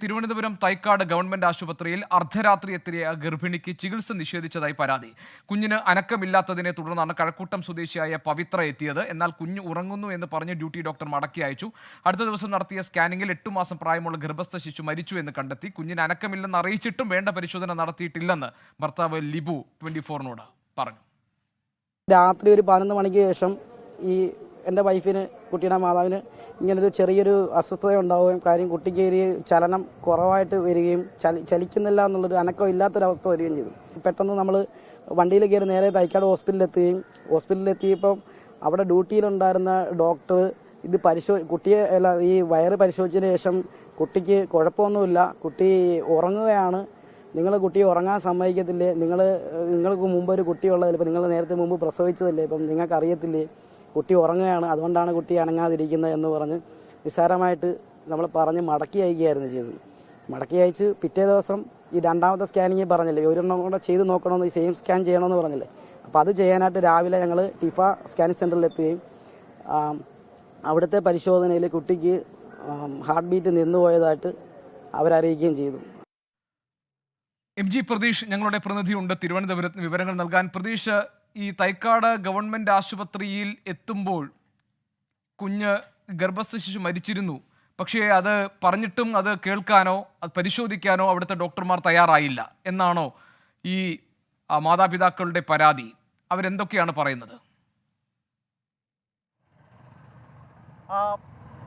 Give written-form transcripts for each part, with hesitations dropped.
Thiruvananthapuram Thycaud government ആശുപത്രിയിൽ അർദ്ധരാത്രി എത്തിയ ഗർഭിണിക്ക് ചികിത്സ നിഷേധിച്ചതായി പരാതി. കുഞ്ഞിന് അനക്കമില്ലാത്തതിനെ തുടർന്നാണ് കഴക്കൂട്ടം സ്വദേശിയായ പവിത്ര എത്തിയത്. എന്നാൽ കുഞ്ഞ് ഉറങ്ങുന്നു എന്ന് പറഞ്ഞ് ഡ്യൂട്ടി ഡോക്ടർ മടക്കി അയച്ചു. അടുത്ത ദിവസം നടത്തിയ സ്കാനിംഗിൽ 8 മാസം പ്രായമുള്ള ഗർഭസ്ഥ ശിശു മരിച്ചു എന്ന് കണ്ടെത്തി. കുഞ്ഞിന് അനക്കമില്ലെന്ന് അറിയിച്ചിട്ടും വേണ്ട പരിശോധന നടത്തിയിട്ടില്ലെന്ന് ഭർത്താവ് ലിബു 24നോട് പറഞ്ഞു. രാത്രി ഒരു 11 മണിക്ക് ശേഷം എൻ്റെ വൈഫിന്, കുട്ടിയുടെ മാതാവിന് ഇങ്ങനൊരു ചെറിയൊരു അസ്വസ്ഥത ഉണ്ടാവുകയും കാര്യം കുട്ടിക്ക് ഒരു ചലനം കുറവായിട്ട് വരികയും ചലിക്കുന്നില്ല എന്നുള്ളൊരു അനക്കം ഇല്ലാത്തൊരവസ്ഥ വരികയും ചെയ്തു. പെട്ടെന്ന് നമ്മൾ വണ്ടിയിൽ കയറി നേരെ തൈക്കാട് ഹോസ്പിറ്റലിലെത്തിയപ്പോൾ അവിടെ ഡ്യൂട്ടിയിലുണ്ടായിരുന്ന ഡോക്ടർ ഇത് കുട്ടിയെ ഈ വയറ് പരിശോധിച്ചതിന് ശേഷം കുട്ടിക്ക് കുഴപ്പമൊന്നുമില്ല, കുട്ടി ഉറങ്ങുകയാണ്, നിങ്ങൾ കുട്ടിയെ ഉറങ്ങാൻ സമ്മതിക്കത്തില്ലേ, നിങ്ങൾക്ക് മുമ്പ് ഒരു കുട്ടിയുള്ളതല്ലേ, ഇപ്പം നിങ്ങൾ നേരത്തെ മുമ്പ് പ്രസവിച്ചതല്ലേ, ഇപ്പം നിങ്ങൾക്ക് അറിയത്തില്ലേ, കുട്ടി ഉറങ്ങുകയാണ്, അതുകൊണ്ടാണ് കുട്ടി അനങ്ങാതിരിക്കുന്നത് എന്ന് പറഞ്ഞ് നിസ്സാരമായിട്ട് നമ്മൾ പറഞ്ഞ് മടക്കി അയക്കുകയായിരുന്നു ചെയ്തത്. മടക്കി അയച്ച് പിറ്റേ ദിവസം ഈ രണ്ടാമത്തെ സ്കാനിങ് പറഞ്ഞില്ലേ, ഒരെണ്ണം കൂടെ ചെയ്ത് നോക്കണമെന്ന്, ഈ സെയിം സ്കാൻ ചെയ്യണമെന്ന് പറഞ്ഞില്ലേ. അപ്പോൾ അത് ചെയ്യാനായിട്ട് രാവിലെ ഞങ്ങൾ ടിഫ സ്കാനിങ് സെൻ്ററിൽ എത്തുകയും അവിടുത്തെ പരിശോധനയിൽ കുട്ടിക്ക് ഹാർട്ട് ബീറ്റ് നിന്നുപോയതായിട്ട് അവരറിയിക്കുകയും ചെയ്തു. MG പ്രതീഷ് ഞങ്ങളുടെ പ്രതിനിധിയുണ്ട് തിരുവനന്തപുരത്ത് വിവരങ്ങൾ നൽകാൻ. പ്രതീഷ്, ഈ തൈക്കാട് ഗവൺമെന്റ് ആശുപത്രിയിൽ എത്തുമ്പോൾ കുഞ്ഞ് ഗർഭസ്ഥ ശിശു മരിച്ചിരുന്നു, പക്ഷേ അത് പറഞ്ഞിട്ടും അത് കേൾക്കാനോ അത് പരിശോധിക്കാനോ അവിടുത്തെ ഡോക്ടർമാർ തയ്യാറായില്ല എന്നാണോ ഈ മാതാപിതാക്കളുടെ പരാതി? അവരെന്തൊക്കെയാണ് പറയുന്നത്?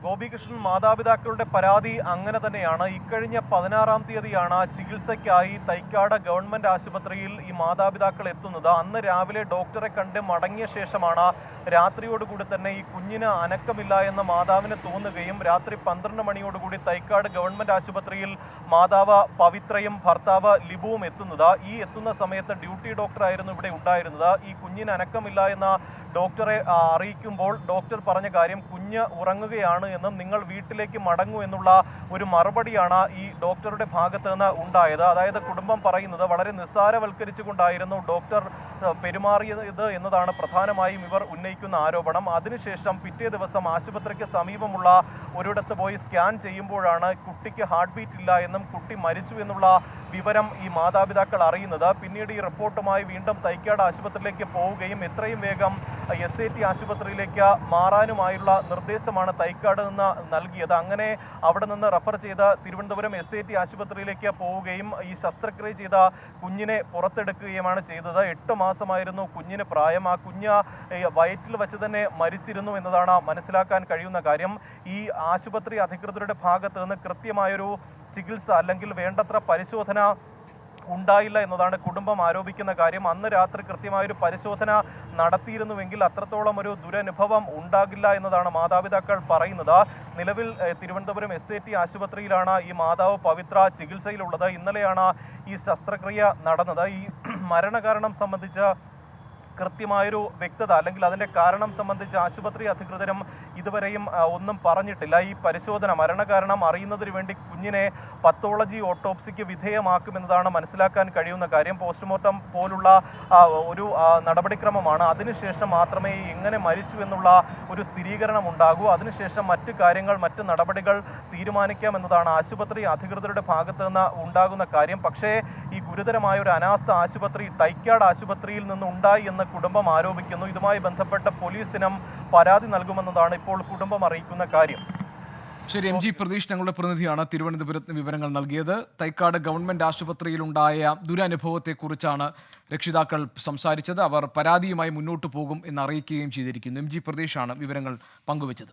ഗോപികൃഷ്ണൻ, മാതാപിതാക്കളുടെ പരാതി അങ്ങനെ തന്നെയാണ്. ഇക്കഴിഞ്ഞ 16-ാം തീയതിയാണ് ചികിത്സയ്ക്കായി തൈക്കാട് ഗവൺമെന്റ് ആശുപത്രിയിൽ ഈ മാതാപിതാക്കൾ എത്തുന്നത്. അന്ന് രാവിലെ ഡോക്ടറെ കണ്ട് മടങ്ങിയ ശേഷമാണ് രാത്രിയോടുകൂടി തന്നെ ഈ കുഞ്ഞിന് അനക്കമില്ല എന്ന് മാതാവിന് തോന്നുകയും രാത്രി 12 മണിയോടുകൂടി തൈക്കാട് ഗവൺമെന്റ് ആശുപത്രിയിൽ മാതാവ് പവിത്രയും ഭർത്താവ് ലിബുവും എത്തുന്നത്. ഈ എത്തുന്ന സമയത്ത് ഡ്യൂട്ടി ഡോക്ടറായിരുന്നു ഇവിടെ ഉണ്ടായിരുന്നത്. ഈ കുഞ്ഞിന് അനക്കമില്ല എന്ന ഡോക്ടറെ അറിയിക്കുമ്പോൾ ഡോക്ടർ പറഞ്ഞ കാര്യം കുഞ്ഞ് ഉറങ്ങുകയാണ് എന്നും നിങ്ങൾ വീട്ടിലേക്ക് മടങ്ങൂ എന്നുള്ള ഒരു മറുപടിയാണ് ഈ ഡോക്ടറുടെ ഭാഗത്ത് നിന്ന് ഉണ്ടായത്. അതായത് കുടുംബം പറയുന്നത് വളരെ നിസ്സാരവൽക്കരിച്ചുകൊണ്ടായിരുന്നു ഡോക്ടർ പെരുമാറിയത് എന്നതാണ് പ്രധാനമായും ഇവർ ഉന്നയിക്കുന്ന ആരോപണം. അതിനുശേഷം പിറ്റേ ദിവസം ആശുപത്രിക്ക് സമീപമുള്ള ഒരിടത്ത് പോയി സ്കാൻ ചെയ്യുമ്പോഴാണ് കുട്ടിക്ക് ഹാർട്ട് ബീറ്റ് ഇല്ല എന്നും കുട്ടി മരിച്ചു എന്നുള്ള വിവരം ഈ മാതാപിതാക്കൾ അറിയുന്നത്. പിന്നീട് ഈ റിപ്പോർട്ടുമായി വീണ്ടും തൈക്കാട് ആശുപത്രിയിലേക്ക് പോവുകയും എത്രയും വേഗം SAT ആശുപത്രിയിലേക്ക് മാറാനുമായുള്ള നിർദ്ദേശമാണ് തൈക്കാട് നിന്ന് നൽകിയത്. അങ്ങനെ അവിടെ നിന്ന് റഫർ ചെയ്ത് തിരുവനന്തപുരം SAT ആശുപത്രിയിലേക്ക് പോവുകയും ഈ ശസ്ത്രക്രിയ ചെയ്ത കുഞ്ഞിനെ പുറത്തെടുക്കുകയുമാണ് ചെയ്തത്. 8 മാസമായിരുന്നു കുഞ്ഞിന് പ്രായം. ആ കുഞ്ഞ് വയറ്റിൽ വെച്ച് തന്നെ മരിച്ചിരുന്നു എന്നതാണ് മനസ്സിലാക്കാൻ കഴിയുന്ന കാര്യം. ഈ ആശുപത്രി അധികൃതരുടെ ഭാഗത്ത് നിന്ന് കൃത്യമായൊരു ചികിത്സ അല്ലെങ്കിൽ വേണ്ടത്ര പരിശോധന ഉണ്ടായില്ല എന്നതാണ് കുടുംബം ആരോപിക്കുന്ന കാര്യം. അന്ന് രാത്രി കൃത്യമായൊരു പരിശോധന നടത്തിയിരുന്നുവെങ്കിൽ അത്രത്തോളം ഒരു ദുരനുഭവം ഉണ്ടാകില്ല എന്നതാണ് മാതാപിതാക്കൾ പറയുന്നത്. നിലവിൽ തിരുവനന്തപുരം SAT ആശുപത്രിയിലാണ് ഈ മാതാവ് പവിത്ര ചികിത്സയിലുള്ളത്. ഇന്നലെയാണ് ഈ ശസ്ത്രക്രിയ നടന്നത്. ഈ മരണകാരണം സംബന്ധിച്ച് കൃത്യമായൊരു വ്യക്തത അല്ലെങ്കിൽ അതിൻ്റെ കാരണം സംബന്ധിച്ച് ആശുപത്രി അധികൃതരും ഇതുവരെയും ഒന്നും പറഞ്ഞിട്ടില്ല. ഈ പരിശോധന മരണകാരണം അറിയുന്നതിന് വേണ്ടി കുഞ്ഞിനെ പത്തോളജി ഓട്ടോപ്സിക്ക് വിധേയമാക്കുമെന്നതാണ് മനസ്സിലാക്കാൻ കഴിയുന്ന കാര്യം. പോസ്റ്റ്മോർട്ടം പോലുള്ള ഒരു നടപടിക്രമമാണ്. അതിനുശേഷം മാത്രമേ എങ്ങനെ മരിച്ചു എന്നുള്ള ഒരു സ്ഥിരീകരണം ഉണ്ടാകൂ. അതിനുശേഷം മറ്റു കാര്യങ്ങൾ, മറ്റ് നടപടികൾ തീരുമാനിക്കാമെന്നതാണ് ആശുപത്രി അധികൃതരുടെ ഭാഗത്ത് നിന്ന് ഉണ്ടാകുന്ന കാര്യം. പക്ഷേ ഈ ഗുരുതരമായ ഒരു അനാസ്ഥ ആശുപത്രി തൈക്കാട് ആശുപത്രിയിൽ നിന്ന് ഉണ്ടായി എന്ന് കുടുംബം ആരോപിക്കുന്നു. ഇതുമായി ബന്ധപ്പെട്ട പോലീസിനും പരാതി നൽകുമെന്നതാണ് ഇപ്പോൾ കുടുംബം അറിയിക്കുന്ന കാര്യം. ശരി, MG പ്രതീഷ് ഞങ്ങളുടെ പ്രതിനിധിയാണ് തിരുവനന്തപുരത്ത് വിവരങ്ങൾ നൽകിയത്. തൈക്കാട് ഗവൺമെന്റ് ആശുപത്രിയിലുണ്ടായ ദുരനുഭവത്തെക്കുറിച്ചാണ് രക്ഷിതാക്കൾ സംസാരിച്ചത്. അവർ പരാതിയുമായി മുന്നോട്ട് പോകും എന്ന് അറിയിക്കുകയും ചെയ്തിരിക്കുന്നു. MG പ്രതീഷാണ് വിവരങ്ങൾ പങ്കുവച്ചത്.